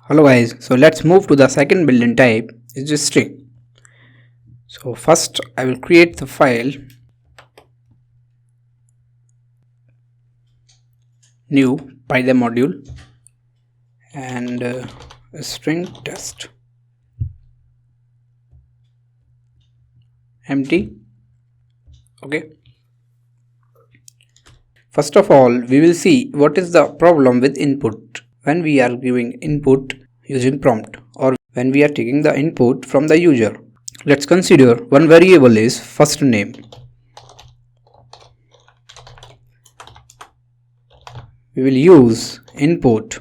Hello guys, so let's move to the second built-in type is the string. So first I will create the file new Python module and a string test empty. Okay. First of all, we will see what is the problem with input when we are giving input using prompt or when we are taking the input from the user. Let's consider one variable is first name. We will use input,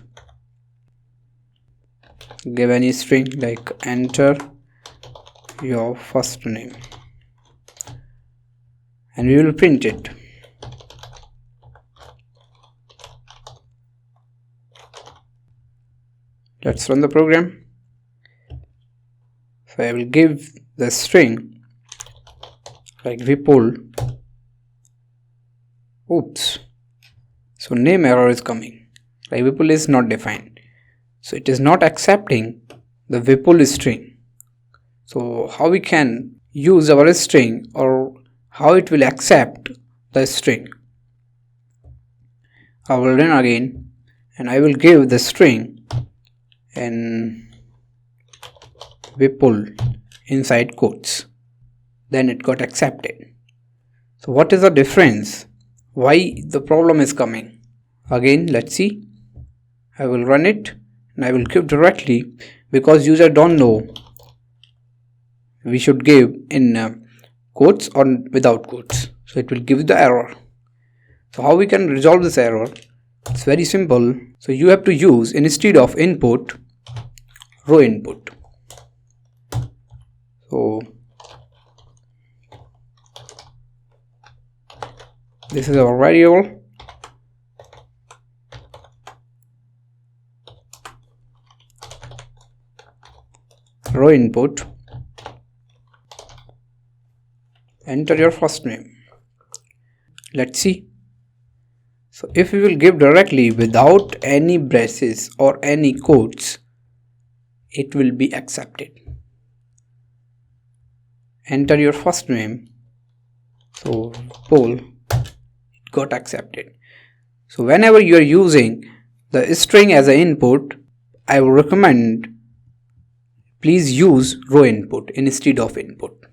give any string like enter your first name and we will print it. Let's run the program. So I will give the string like Vipul. Oops. So name error is coming. Like Vipul is not defined. So it is not accepting the Vipul string. So how we can use our string or how it will accept the string. I will run again and I will give the string and Vipul inside quotes. Then it got accepted. So what is the difference? Why the problem is coming? Again, let's see. I will run it and I will give directly because user don't know we should give in quotes or without quotes. So it will give the error. So how we can resolve this error? It's very simple. So you have to use instead of input row input. So this is our variable. Row input. Enter your first name. Let's see. So if we will give directly without any braces or any quotes, it will be accepted. Enter your first name. So Paul, it got accepted. So whenever you are using the string as an input, I will recommend please use row input instead of input.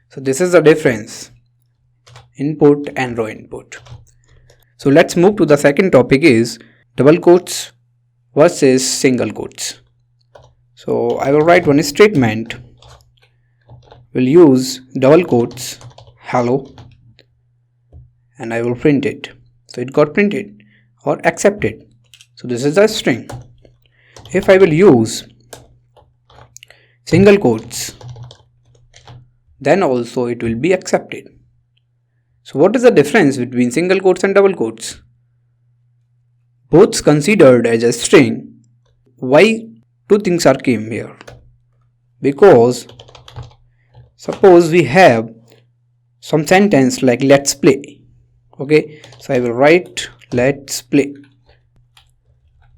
So this is the difference, input and row input. So let's move to the second topic is double quotes versus single quotes. So I will write one statement. We'll use double quotes hello and I will print it. So it got printed or accepted. So this is a string. If I will use single quotes, then also it will be accepted. So what is the difference between single quotes and double quotes? Both considered as a string. Why two things are came here? Because suppose we have some sentence like let's play. Okay, so I will write let's play.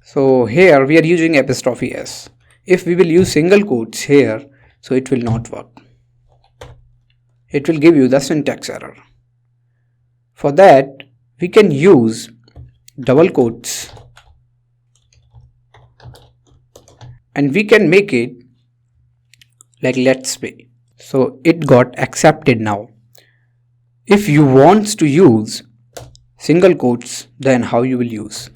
So here we are using apostrophe s. If we will use single quotes here, so it will not work. It will give you the syntax error. For that, we can use double quotes and we can make it like let's play. So it got accepted now. If you want to use single quotes, then how you will use?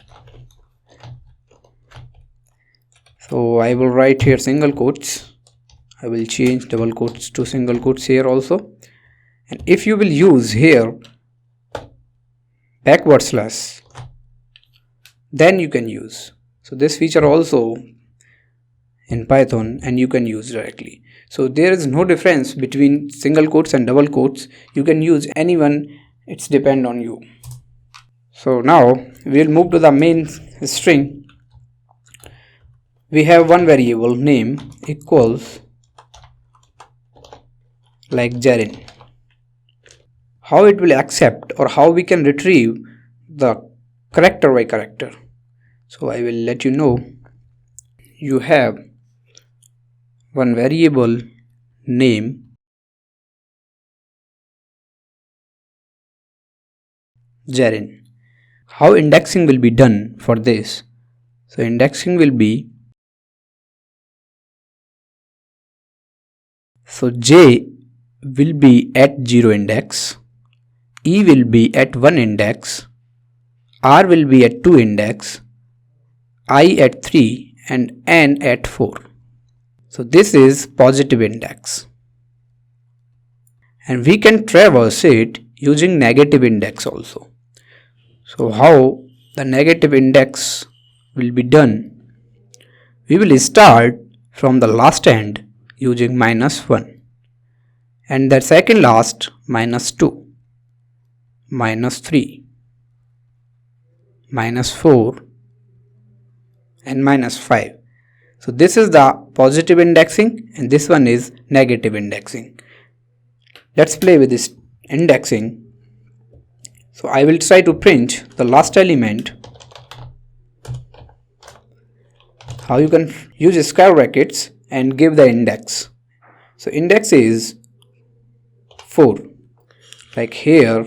So I will write here single quotes. I will change double quotes to single quotes here also. And if you will use here backward slash, then you can use. So this feature also in Python and you can use directly. So there is no difference between single quotes and double quotes. You can use anyone, it's depend on you. So now we will move to the main string. We have one variable name equals like Jarin. How it will accept or how we can retrieve the character by character. So I will let you know. you have one variable name Jaren. How indexing will be done for this? So indexing will be, so J will be at 0 index, E will be at 1 index, R will be at 2 index, I at 3 and N at 4. So this is positive index. And we can traverse it using negative index also. So how the negative index will be done? We will start from the last end using -1 and the second last -2, -3, -4 and -5. So this is the positive indexing and this one is negative indexing. Let's play with this indexing. So I will try to print the last element. How you can use square brackets and give the index. So index is 4. Like here,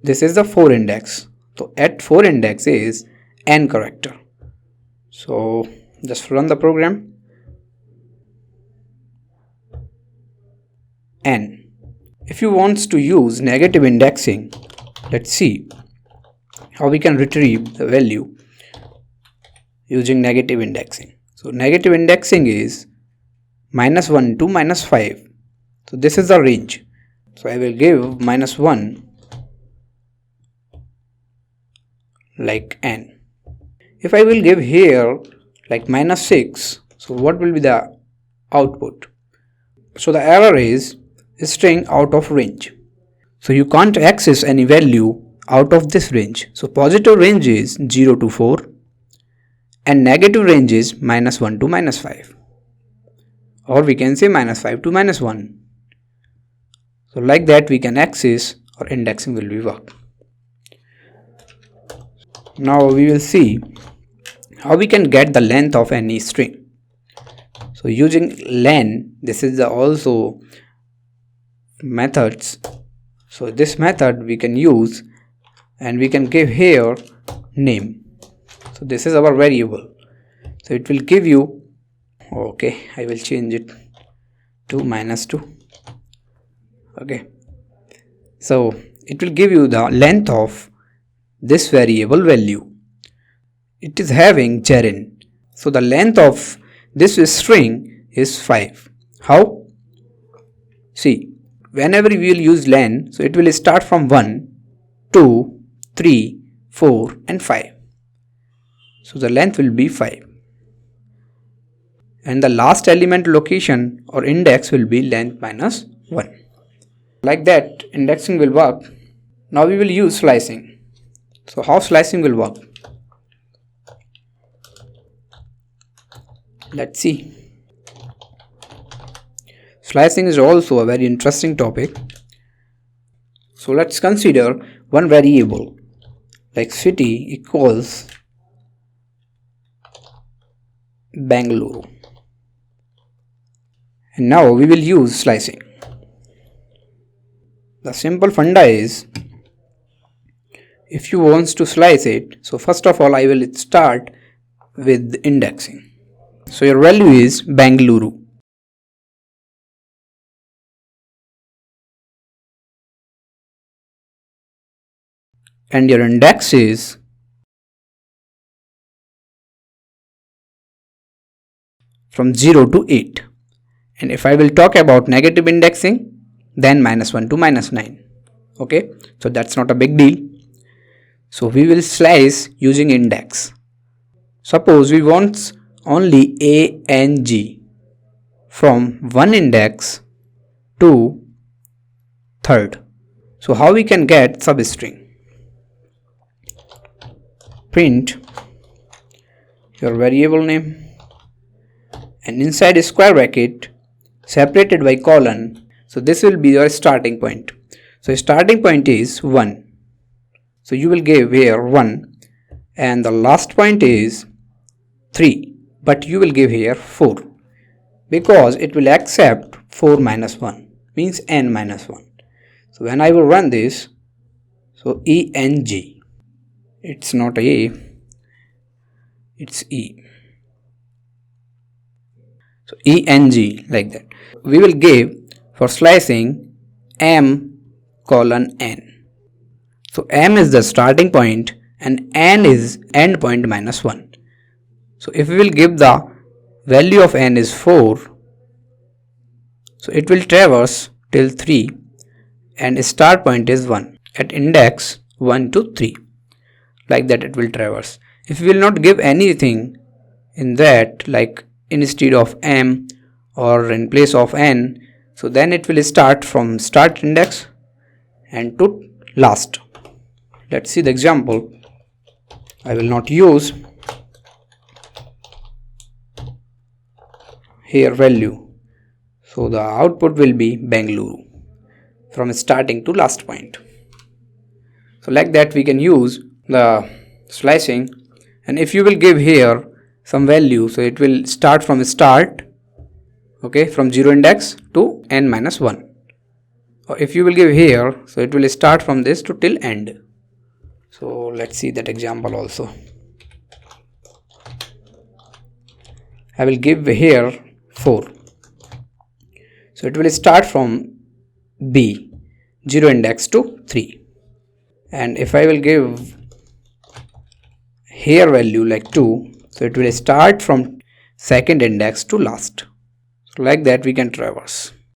this is the 4 index. So at 4 index is n character. So just run the program. N. If you want to use negative indexing, let's see how we can retrieve the value using negative indexing. So negative indexing is -1 to -5. So this is the range. So I will give -1 like n. If I will give here like -6, so what will be the output? So the error is string out of range. So you can't access any value out of this range. So positive range is 0 to 4 and negative range is -1 to -5, or we can say -5 to -1. So like that we can access or indexing will be work. Now we will see how we can get the length of any string. So using len, this is the also methods. So this method we can use and we can give here name. So this is our variable. So it will give you, okay, I will change it to -2. Okay, so it will give you the length of this variable value. It is having Jaren. So the length of this string is 5. How? See, whenever we will use len, so it will start from 1, 2, 3, 4 and 5. So the length will be 5. And the last element location or index will be length -1. Like that indexing will work. Now we will use slicing. So how slicing will work? Let's see. Slicing is also a very interesting topic. So let's consider one variable like city equals Bangalore. And now we will use slicing. The simple funda is, if you want to slice it, so first of all I will start with indexing. So your value is Bangalore. And your index is from 0 to 8. And if I will talk about negative indexing, then -1 to -9. Okay, so that's not a big deal. So we will slice using index. Suppose we want only A and G from one index to third. So how we can get substring? Print your variable name and inside a square bracket separated by colon. So this will be your starting point. So starting point is 1. So you will give here 1 and the last point is 3. but you will give here 4 because it will accept 4 minus 1 means n minus 1. So when I will run this, so ENG, it's not A, it's E. So ENG, like that. We will give for slicing M colon N. So M is the starting point and N is end point minus 1. So if we will give the value of N is 4, so it will traverse till 3 and start point is 1 at index 1 to 3. Like that it will traverse. If we will not give anything in that, like instead of M or in place of N, so then it will start from start index and to last. Let's see the example. I will not use here value. So the output will be Bengaluru from starting to last point. So like that we can use the slicing, and if you will give here some value, so it will start from start, okay, from 0 index to n minus 1. Or if you will give here, so it will start from this to till end. So let's see that example also. I will give here 4. So it will start from B, 0 index to 3. And if I will give here value like 2, so it will start from second index to last. So like that we can traverse.